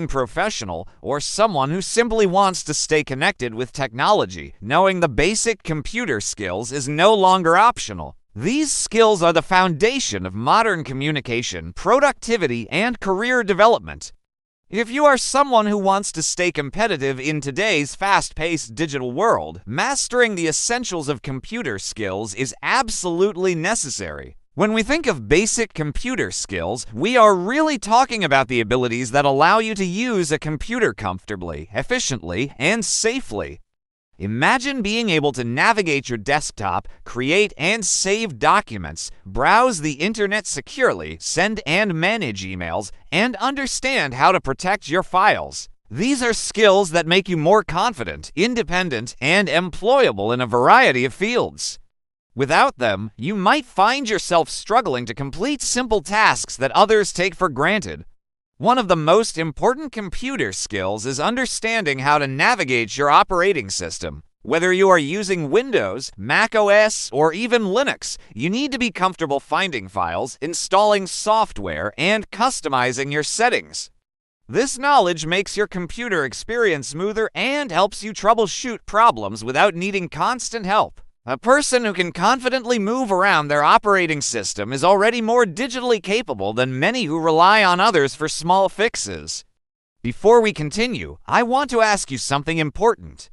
professional or someone who simply wants to stay connected with technology, knowing the basic computer skills is no longer optional. These skills are the foundation of modern communication, productivity, and career development. If you are someone who wants to stay competitive in today's fast-paced digital world, mastering the essentials of computer skills is absolutely necessary. When we think of basic computer skills, we are really talking about the abilities that allow you to use a computer comfortably, efficiently, and safely. Imagine being able to navigate your desktop, create and save documents, browse the internet securely, send and manage emails, and understand how to protect your files. These are skills that make you more confident, independent, and employable in a variety of fields. Without them, you might find yourself struggling to complete simple tasks that others take for granted. One of the most important computer skills is understanding how to navigate your operating system. Whether you are using Windows, Mac OS, or even Linux, you need to be comfortable finding files, installing software, and customizing your settings. This knowledge makes your computer experience smoother and helps you troubleshoot problems without needing constant help. A person who can confidently move around their operating system is already more digitally capable than many who rely on others for small fixes. Before we continue, I want to ask you something important.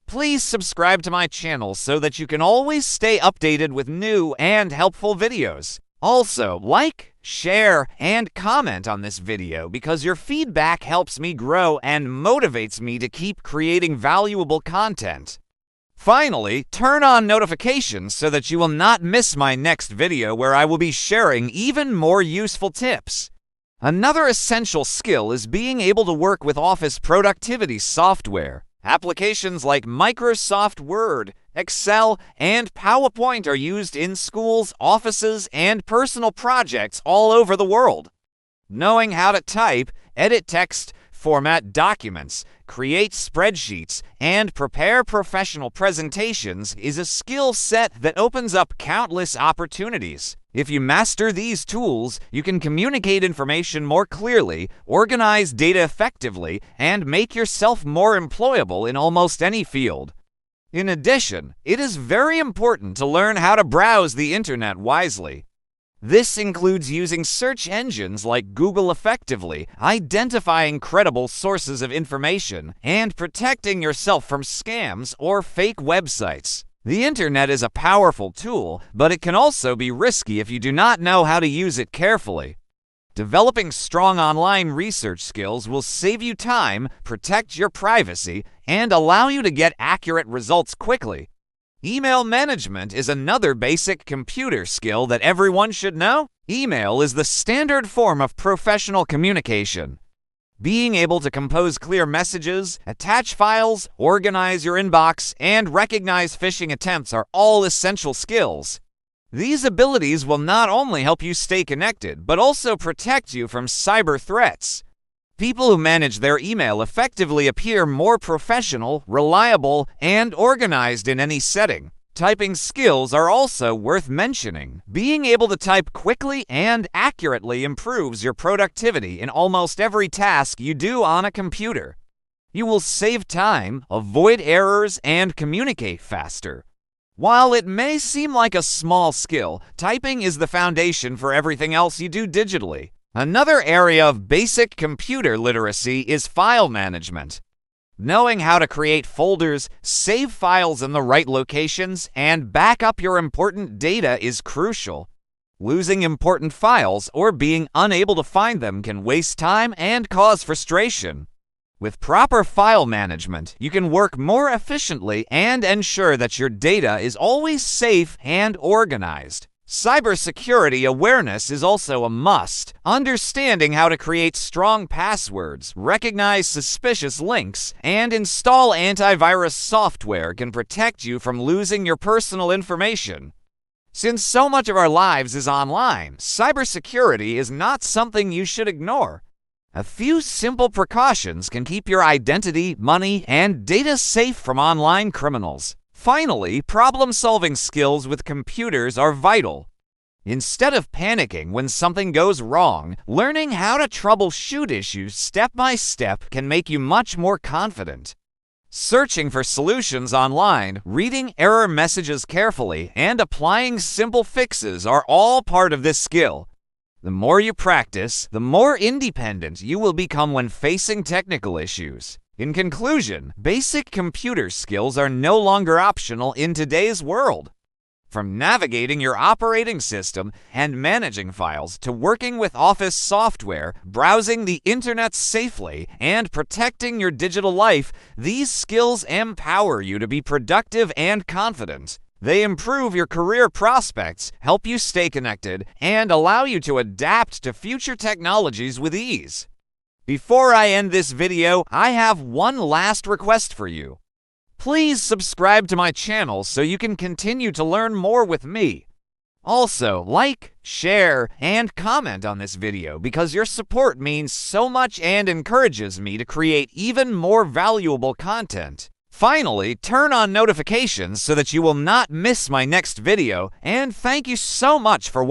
Please subscribe to my channel so that you can always stay updated with new and helpful videos. Also, like, share, and comment on this video because your feedback helps me grow and motivates me to keep creating valuable content. Finally, turn on notifications so that you will not miss my next video where I will be sharing even more useful tips. Another essential skill is being able to work with office productivity software. Applications like Microsoft Word, Excel, and PowerPoint are used in schools, offices, and personal projects all over the world. Knowing how to type, edit text, format documents, create spreadsheets, and prepare professional presentations is a skill set that opens up countless opportunities. If you master these tools, you can communicate information more clearly, organize data effectively, and make yourself more employable in almost any field. In addition, it is very important to learn how to browse the internet wisely. This includes using search engines like Google effectively, identifying credible sources of information, and protecting yourself from scams or fake websites. The internet is a powerful tool, but it can also be risky if you do not know how to use it carefully. Developing strong online research skills will save you time, protect your privacy, and allow you to get accurate results quickly. Email management is another basic computer skill that everyone should know. Email is the standard form of professional communication. Being able to compose clear messages, attach files, organize your inbox, and recognize phishing attempts are all essential skills. These abilities will not only help you stay connected, but also protect you from cyber threats. People who manage their email effectively appear more professional, reliable, and organized in any setting. Typing skills are also worth mentioning. Being able to type quickly and accurately improves your productivity in almost every task you do on a computer. You will save time, avoid errors, and communicate faster. While it may seem like a small skill, typing is the foundation for everything else you do digitally. Another area of basic computer literacy is file management. Knowing how to create folders, save files in the right locations, and back up your important data is crucial. Losing important files or being unable to find them can waste time and cause frustration. With proper file management, you can work more efficiently and ensure that your data is always safe and organized. Cybersecurity awareness is also a must. Understanding how to create strong passwords, recognize suspicious links, and install antivirus software can protect you from losing your personal information. Since so much of our lives is online, cybersecurity is not something you should ignore. A few simple precautions can keep your identity, money, and data safe from online criminals. Finally, problem-solving skills with computers are vital. Instead of panicking when something goes wrong, learning how to troubleshoot issues step by step can make you much more confident. Searching for solutions online, reading error messages carefully, and applying simple fixes are all part of this skill. The more you practice, the more independent you will become when facing technical issues. In conclusion, basic computer skills are no longer optional in today's world. From navigating your operating system and managing files to working with office software, browsing the internet safely, and protecting your digital life, these skills empower you to be productive and confident. They improve your career prospects, help you stay connected, and allow you to adapt to future technologies with ease. Before I end this video, I have one last request for you. Please subscribe to my channel so you can continue to learn more with me. Also, like, share, and comment on this video because your support means so much and encourages me to create even more valuable content. Finally, turn on notifications so that you will not miss my next video, and thank you so much for watching.